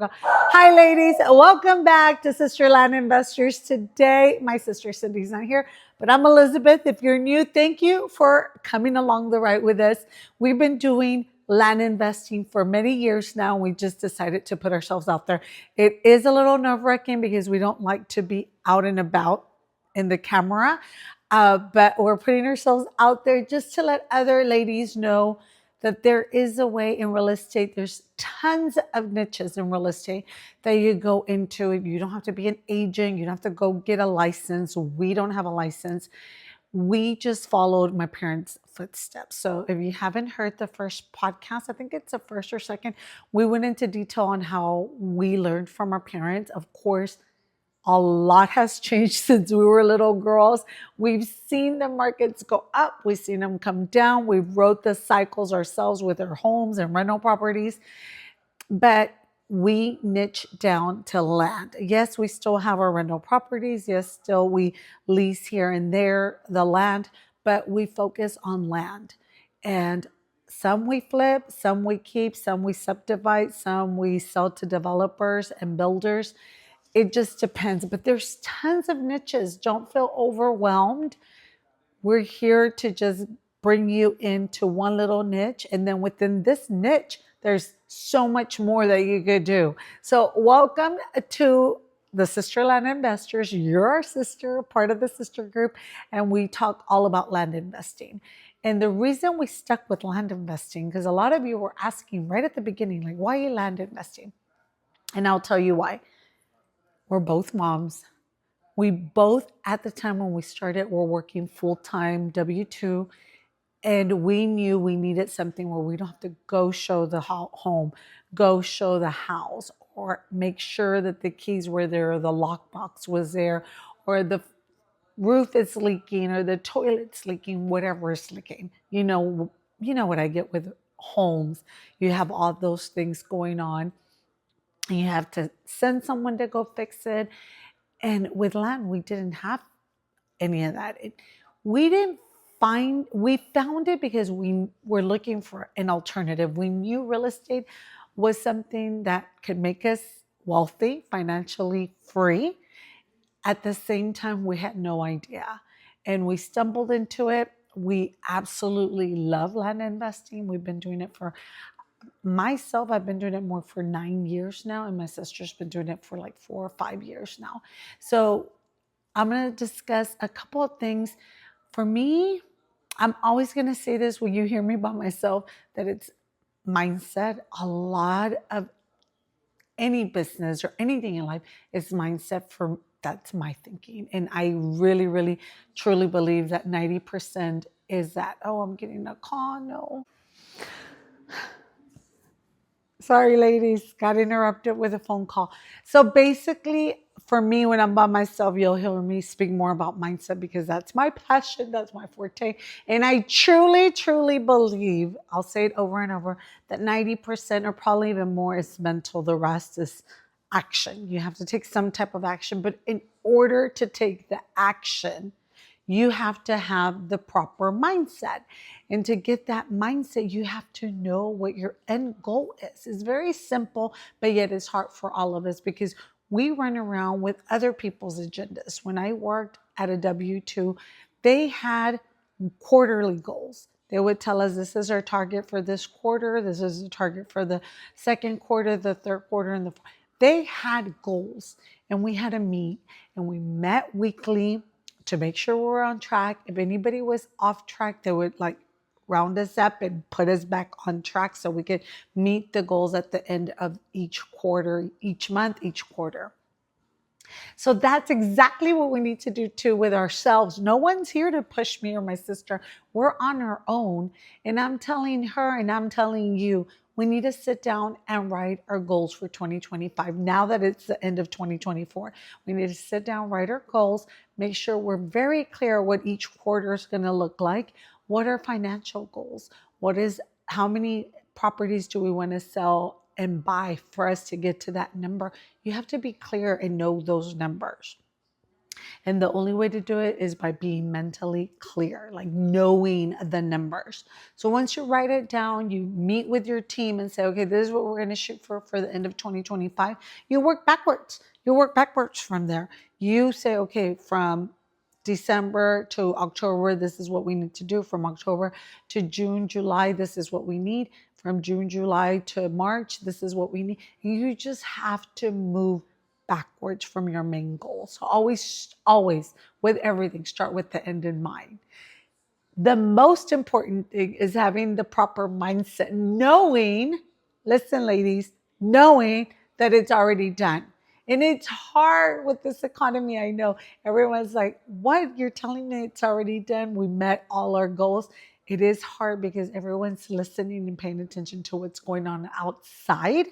Hi, ladies. Welcome back to Sister Land Investors. Today, my sister Cindy's not here, but I'm Elizabeth. If you're new, thank you for coming along the ride with us. We've been doing land investing for many years now. We just decided to put ourselves out there. It is a little nerve-wracking because we don't like to be out and about in the camera, but we're putting ourselves out there just to let other ladies know that there is a way in real estate. There's tons of niches in real estate that you go into. You don't have to be an agent. You don't have to go get a license. We don't have a license. We just followed my parents' footsteps. So if you haven't heard the first podcast, I think it's the first or second, we went into detail on how we learned from our parents. Of course, a lot has changed since we were little girls. We've seen the markets go up. We've seen them come down. We wrote the cycles ourselves with our homes and rental properties, but we niche down to land. Yes, we still have our rental properties. Yes, still we lease here and there the land, but we focus on land. And some we flip, some we keep, some we subdivide, some we sell to developers and builders. It just depends, but there's tons of niches. Don't feel overwhelmed. We're here to just bring you into one little niche. And then within this niche, there's so much more that you could do. So welcome to the Sister Land Investors. You're our sister, part of the sister group, and we talk all about land investing. And the reason we stuck with land investing, because a lot of you were asking right at the beginning, like, why are you land investing? And I'll tell you why. We're both moms. We both, at the time when we started, were working full-time W-2, and we knew we needed something where we don't have to go show the home, go show the house, or make sure that the keys were there, or the lockbox was there, or the roof is leaking, or the toilet's leaking, whatever is leaking. You know what I get with homes. You have all those things going on, and you have to send someone to go fix it. And with land, we didn't have any of that. We found it because we were looking for an alternative. We knew real estate was something that could make us wealthy, financially free. At the same time, we had no idea. And we stumbled into it. We absolutely love land investing. We've been doing it for myself, I've been doing it more for 9 years now, and my sister's been doing it for like 4 or 5 years now. So I'm going to discuss a couple of things. For me, I'm always going to say this when you hear me by myself, that it's mindset. A lot of any business or anything in life is mindset. For that's my thinking. And I really, really, truly believe that 90% is that, oh, I'm getting a call. No. Sorry, ladies, got interrupted with a phone call. So basically, for me, when I'm by myself, you'll hear me speak more about mindset because that's my passion, that's my forte. And I truly, truly believe, I'll say it over and over, that 90% or probably even more is mental. The rest is action. You have to take some type of action. But in order to take the action, you have to have the proper mindset. And to get that mindset, you have to know what your end goal is. It's very simple, but yet it's hard for all of us because we run around with other people's agendas. When I worked at a W-2, they had quarterly goals. They would tell us, this is our target for this quarter, this is the target for the second quarter, the third quarter, and the fourth. They had goals, and we had to meet, and we met weekly to make sure we're on track. If anybody was off track, they would like round us up and put us back on track so we could meet the goals at the end of each quarter, each month, each quarter. So that's exactly what we need to do too with ourselves. No one's here to push me or my sister. We're on our own. And I'm telling her and I'm telling you, we need to sit down and write our goals for 2025. Now that it's the end of 2024, we need to sit down, write our goals, make sure we're very clear what each quarter is going to look like. What are financial goals? How many properties do we want to sell and buy for us to get to that number? You have to be clear and know those numbers. And the only way to do it is by being mentally clear, like knowing the numbers. So once you write it down, you meet with your team and say, okay, this is what we're going to shoot for the end of 2025. You work backwards. You work backwards from there. You say, okay, from December to October, this is what we need to do. From October to June, July, this is what we need. From June, July to March, this is what we need. And you just have to move backwards from your main goal. So always with everything, start with the end in mind. The most important thing is having the proper mindset, knowing, listen, ladies, knowing that it's already done. And it's hard with this economy. I know everyone's like, what? You're telling me it's already done? We met all our goals. It is hard because everyone's listening and paying attention to what's going on outside,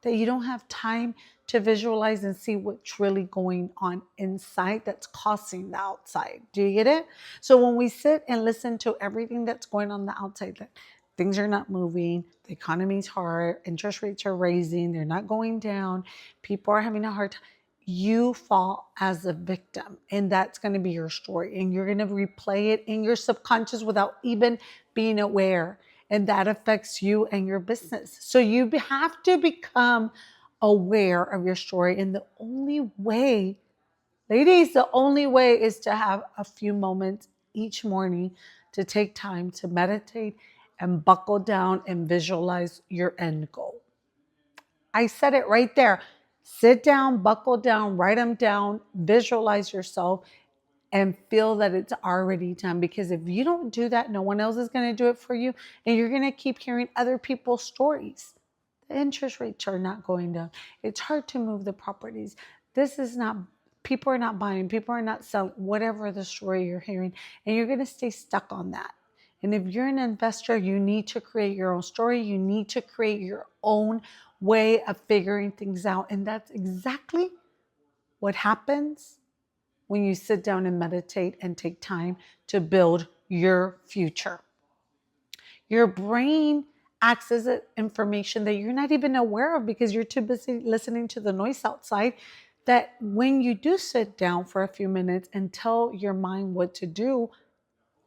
that you don't have time to visualize and see what's really going on inside that's causing the outside. Do you get it? So when we sit and listen to everything that's going on the outside, that things are not moving, the economy's hard, interest rates are raising, they're not going down, people are having a hard time, you fall as a victim. And that's going to be your story. And you're going to replay it in your subconscious without even being aware. And that affects you and your business. So you have to become aware of your story. And the only way, ladies, the only way is to have a few moments each morning to take time to meditate and buckle down and visualize your end goal. I said it right there. Sit down, buckle down, write them down, visualize yourself, and feel that it's already done. Because if you don't do that, no one else is going to do it for you. And you're going to keep hearing other people's stories. The interest rates are not going down. It's hard to move the properties. This is not, people are not buying, people are not selling, whatever the story you're hearing. And you're going to stay stuck on that. And if you're an investor, you need to create your own story. You need to create your own way of figuring things out. And that's exactly what happens when you sit down and meditate and take time to build your future. Your brain accesses information that you're not even aware of because you're too busy listening to the noise outside, that when you do sit down for a few minutes and tell your mind what to do,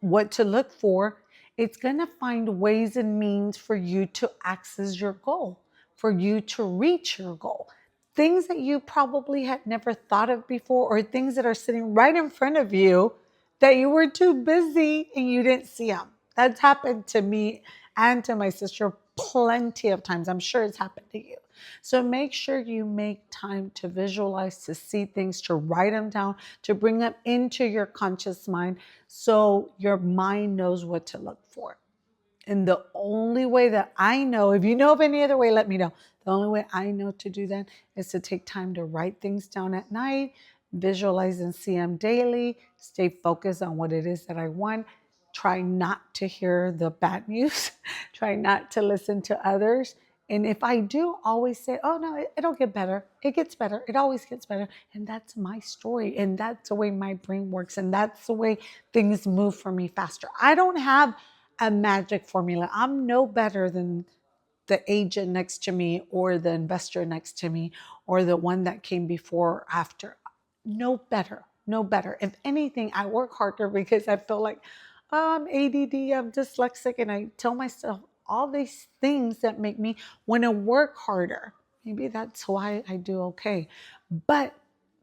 what to look for, it's going to find ways and means for you to access your goal, for you to reach your goal. Things that you probably had never thought of before, or things that are sitting right in front of you that you were too busy and you didn't see them. That's happened to me and to my sister plenty of times. I'm sure it's happened to you. So make sure you make time to visualize, to see things, to write them down, to bring them into your conscious mind so your mind knows what to look for. And the only way that I know, if you know of any other way, let me know. The only way I know to do that is to take time to write things down at night, visualize and see them daily, stay focused on what it is that I want. Try not to hear the bad news. Try not to listen to others. And if I do, always say, oh no, it'll get better. It gets better. It always gets better. And that's my story. And that's the way my brain works. And that's the way things move for me faster. I don't have a magic formula. I'm no better than the agent next to me or the investor next to me or the one that came before or after. No better. No better. If anything, I work harder because I feel like, oh, I'm ADD, I'm dyslexic, and I tell myself all these things that make me want to work harder. Maybe that's why I do okay. But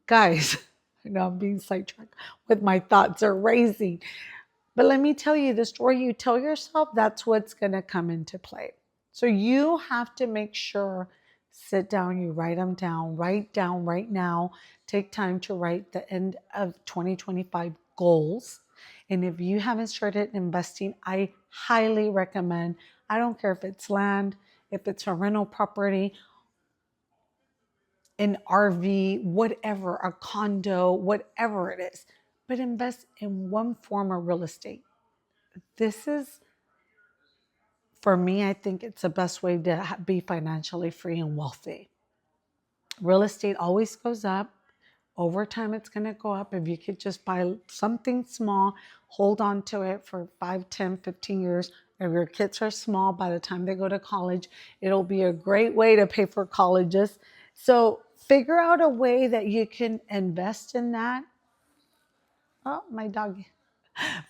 guys, I know I'm being sidetracked with my thoughts are racing. But let me tell you, the story you tell yourself, that's what's going to come into play. So you have to make sure, sit down, you write them down, write down right now, take time to write the end of 2025 goals. And if you haven't started investing, I highly recommend, I don't care if it's land, if it's a rental property, an RV, whatever, a condo, whatever it is, but invest in one form of real estate. This is, for me, I think it's the best way to be financially free and wealthy. Real estate always goes up. Over time, it's going to go up. If you could just buy something small, hold on to it for 5, 10, 15 years. If your kids are small, by the time they go to college, it'll be a great way to pay for colleges. So figure out a way that you can invest in that Oh, my dog.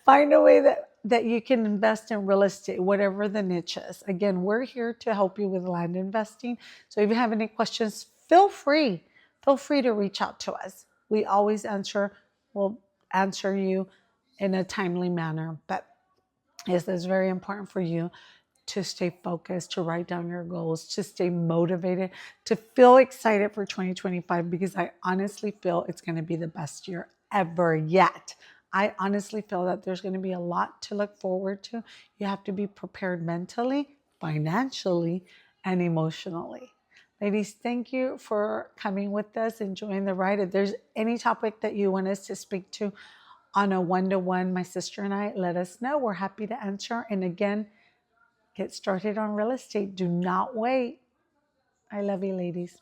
Find a way that you can invest in real estate, whatever the niche is. Again, we're here to help you with land investing. So if you have any questions, feel free to reach out to us. We always we'll answer you in a timely manner. But yes, it's very important for you to stay focused, to write down your goals, to stay motivated, to feel excited for 2025, because I honestly feel it's going to be the best year ever yet. I honestly feel that there's going to be a lot to look forward to. You have to be prepared mentally, financially, and emotionally. Ladies, thank you for coming with us, enjoying the ride. If there's any topic that you want us to speak to on a one-to-one, my sister and I, let us know. We're happy to answer. And again, get started on real estate. Do not wait. I love you, ladies.